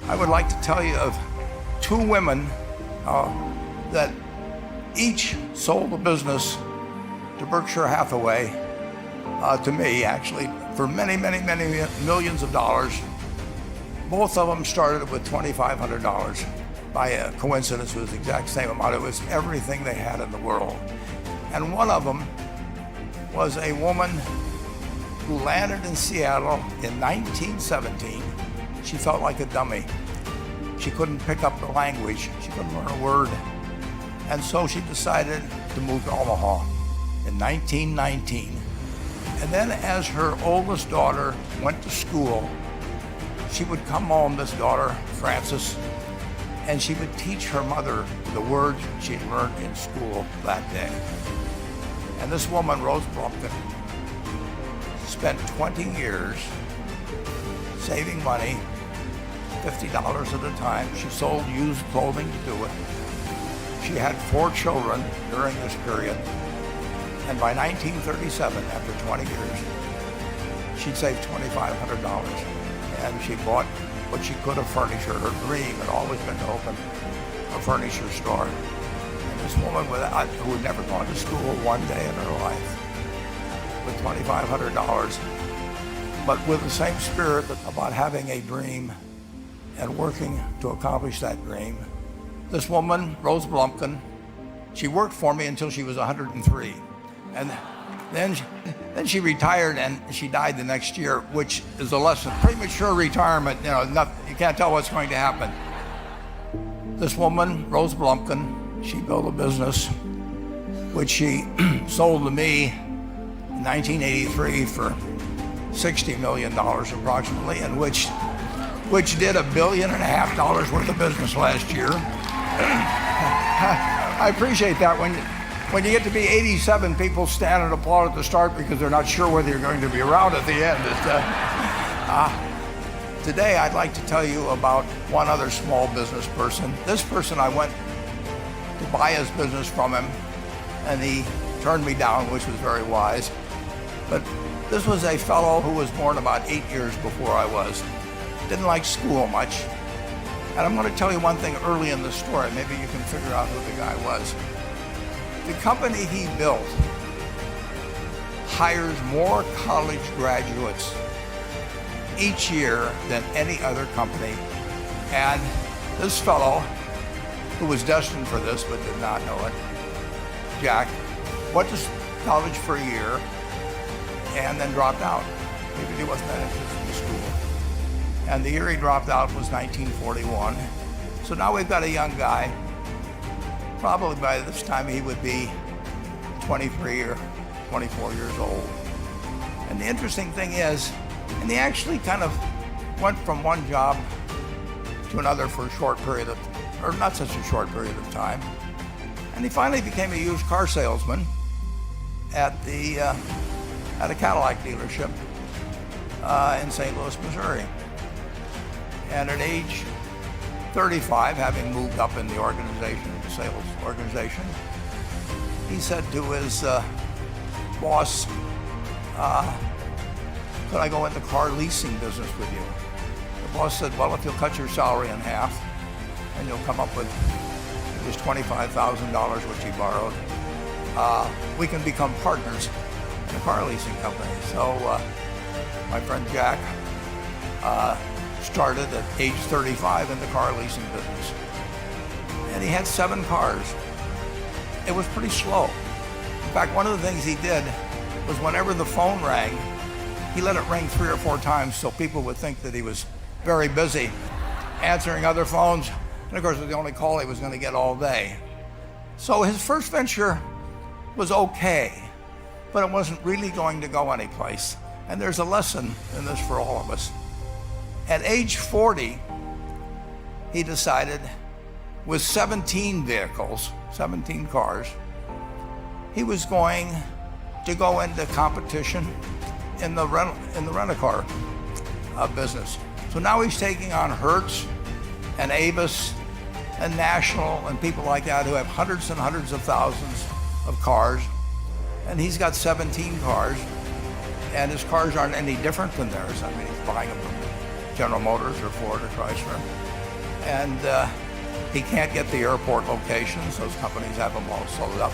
I would like to tell you of two women that each sold a business to Berkshire Hathaway, to me actually, for many, many, many millions of dollars. Both of them started with $2,500. By a coincidence, it was the exact same amount. It was everything they had in the world. And one of them was a woman who landed in Seattle in 1917. She felt like a dummy. She couldn't pick up the language. She couldn't learn a word. And so she decided to move to Omaha in 1919. And then as her oldest daughter went to school, she would come home, this daughter, Frances, and she would teach her mother the words she'd learned in school that day. And this woman, Rose Blumpkin, spent 20 years saving money, $50 at a time. She sold used clothing to do it. She had 4 children during this period. And by 1937, after 20 years, she'd saved $2,500. And she bought what she could of furniture. Her dream had always been to open a furniture store. And this woman who had never gone to school one day in her life, with $2,500, but with the same spirit about having a dream and working to accomplish that dream. This woman, Rose Blumpkin, she worked for me until she was 103. And then she retired, and she died the next year, which is a lesson. Premature retirement, you can't tell what's going to happen. This woman, Rose Blumpkin, she built a business which she sold to me in 1983 for $60 million approximately, and which did $1.5 billion worth of business last year. I appreciate that. When you get to be 87, people stand and applaud at the start because they're not sure whether you're going to be around at the end. Today, I'd like to tell you about one other small business person. This person, I went to buy his business from him, and he turned me down, which was very wise. But this was a fellow who was born about 8 years before I was. Didn't like school much. And I'm going to tell you one thing early in the story. Maybe you can figure out who the guy was. The company he built hires more college graduates each year than any other company. And this fellow, who was destined for this but did not know it, Jack, went to college for a year and then dropped out. Maybe he wasn't that interested in school. And the year he dropped out was 1941. So now we've got a young guy. Probably by this time he would be 23 or 24 years old. And the interesting thing is, and he actually kind of went from one job to another for a short period of, or not such a short period of time. And he finally became a used car salesman at a Cadillac dealership in St. Louis, Missouri. And at age 35, having moved up in the organization, the sales organization, he said to his boss, could I go in the car leasing business with you? The boss said, well, if you'll cut your salary in half and you'll come up with, it was $25,000 which he borrowed, we can become partners in a car leasing company. So my friend Jack started at age 35 in the car leasing business. And he had 7 cars. It was pretty slow. In fact, one of the things he did was whenever the phone rang, he let it ring 3 or 4 times so people would think that he was very busy answering other phones. And of course, it was the only call he was going to get all day. So his first venture was okay, but it wasn't really going to go anyplace. And there's a lesson in this for all of us. At age 40, he decided, with 17 vehicles, 17 cars, he was going to go into competition in the rent-a-car business. So now he's taking on Hertz and Avis and National and people like that who have hundreds and hundreds of thousands of cars. And he's got 17 cars, and his cars aren't any different than theirs. I mean, he's buying them from General Motors or Ford or Chrysler. and he can't get the airport locations. Those companies have them all sold up.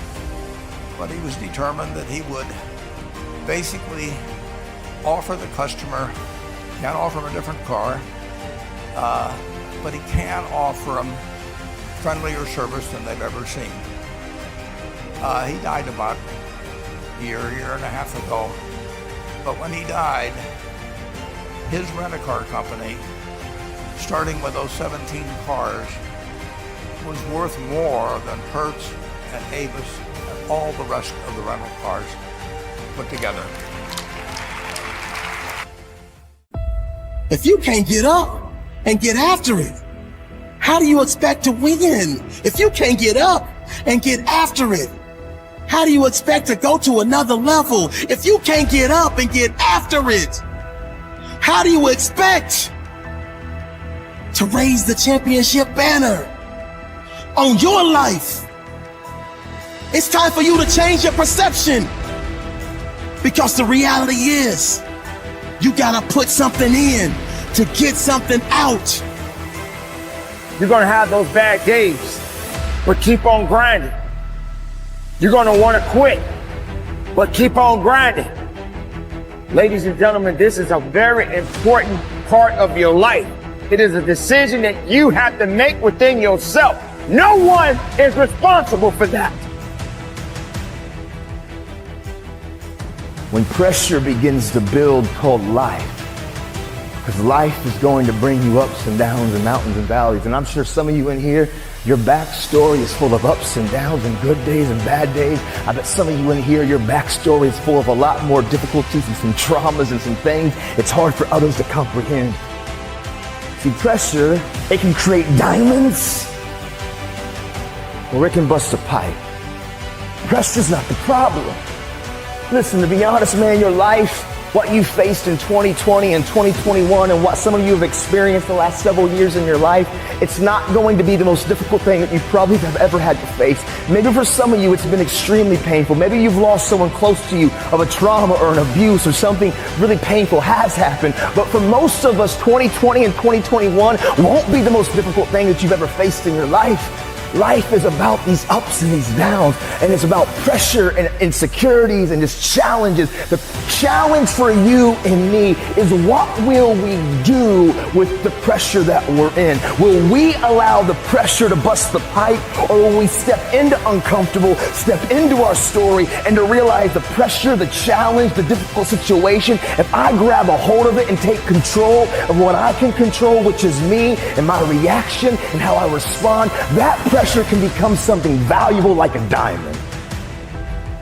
But he was determined that he would basically offer the customer, can't offer him a different car, but he can offer them friendlier service than they've ever seen. He died about a year and a half ago. But when he died, his rent-a-car company, starting with those 17 cars, was worth more than Hertz and Avis and all the rest of the rental cars put together. If you can't get up and get after it, how do you expect to win? If you can't get up and get after it, how do you expect to go to another level? If you can't get up and get after it, how do you expect to raise the championship banner on your life? It's time for you to change your perception, because the reality is you gotta put something in to get something out. You're gonna have those bad days, but keep on grinding. You're gonna wanna quit, but keep on grinding. Ladies and gentlemen, this is a very important part of your life. It is a decision that you have to make within yourself. No one is responsible for that. When pressure begins to build called life, because life is going to bring you ups and downs and mountains and valleys. And I'm sure some of you in here, your backstory is full of ups and downs and good days and bad days. I bet some of you in here, your backstory is full of a lot more difficulties and some traumas and some things it's hard for others to comprehend. See, pressure, it can create diamonds or it can bust a pipe. Pressure's not the problem. Listen, to be honest, man, your life, what you faced in 2020 and 2021 and what some of you have experienced the last several years in your life, it's not going to be the most difficult thing that you probably have ever had to face. Maybe for some of you, it's been extremely painful. Maybe you've lost someone close to you of a trauma or an abuse or something really painful has happened. But for most of us, 2020 and 2021 won't be the most difficult thing that you've ever faced in your life. Life is about these ups and these downs, and it's about pressure and insecurities and just challenges. The challenge for you and me is, what will we do with the pressure that we're in? Will we allow the pressure to bust the pipe, or will we step into uncomfortable, step into our story, and to realize the pressure, the challenge, the difficult situation, if I grab a hold of it and take control of what I can control, which is me and my reaction and how I respond, that pressure can become something valuable like a diamond.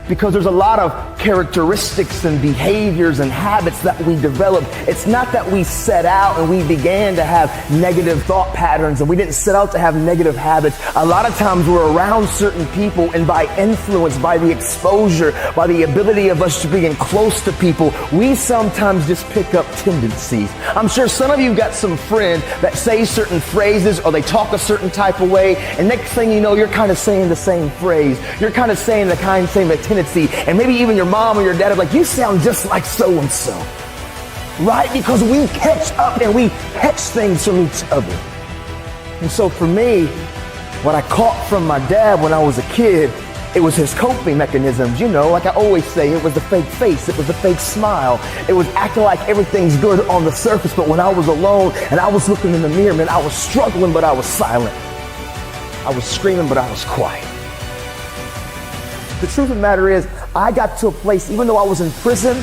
Because there's a lot of characteristics and behaviors and habits that we develop. It's not that we set out and we began to have negative thought patterns, and we didn't set out to have negative habits. A lot of times we're around certain people, and by influence, by the exposure, by the ability of us to being close to people, we sometimes just pick up tendencies. I'm sure some of you got some friends that say certain phrases or they talk a certain type of way, and next thing you know, you're kind of saying the same phrase. You're kind of saying the same tendency, and maybe even your mom or your dad are like, you sound just like so-and-so. Right? Because we catch up and we catch things from each other. And so for me, what I caught from my dad when I was a kid, it was his coping mechanisms. You know, like I always say, it was the fake face, it was the fake smile. It was acting like everything's good on the surface, but when I was alone and I was looking in the mirror, man, I was struggling, but I was silent. I was screaming, but I was quiet. The truth of the matter is, I got to a place, even though I was in prison,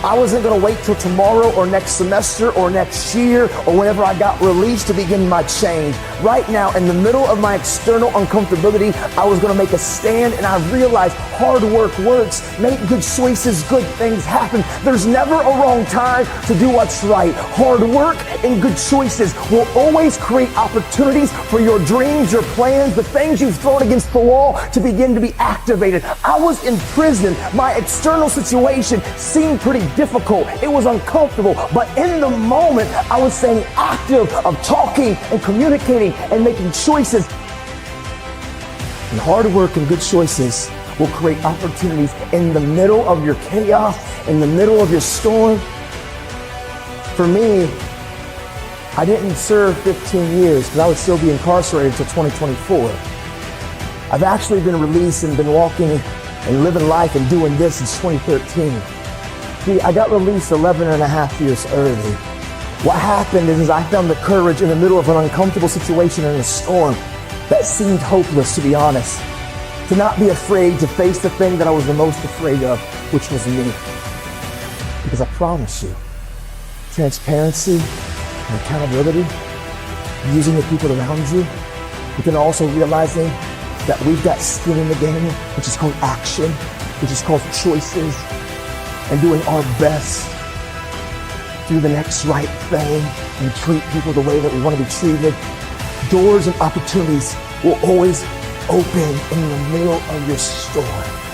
I wasn't going to wait till tomorrow or next semester or next year or whenever I got released to begin my change. Right now, in the middle of my external uncomfortability, I was going to make a stand, and I realized hard work works. Make good choices, good things happen. There's never a wrong time to do what's right. Hard work and good choices will always create opportunities for your dreams, your plans, the things you've thrown against the wall to begin to be activated. I was in prison. My external situation seemed pretty difficult. It was uncomfortable, but in the moment, I was staying active of talking and communicating and making choices. And hard work and good choices will create opportunities in the middle of your chaos, in the middle of your storm. For me, I didn't serve 15 years because I would still be incarcerated until 2024. I've actually been released and been walking and living life and doing this since 2013. See, I got released 11 and a half years early. What happened is I found the courage in the middle of an uncomfortable situation in a storm that seemed hopeless, to be honest, to not be afraid to face the thing that I was the most afraid of, which was me. Because I promise you, transparency and accountability, using the people around you, but then also realizing that we've got skin in the game, which is called action, which is called choices, and doing our best to do the next right thing and treat people the way that we want to be treated. Doors and opportunities will always open in the middle of your storm.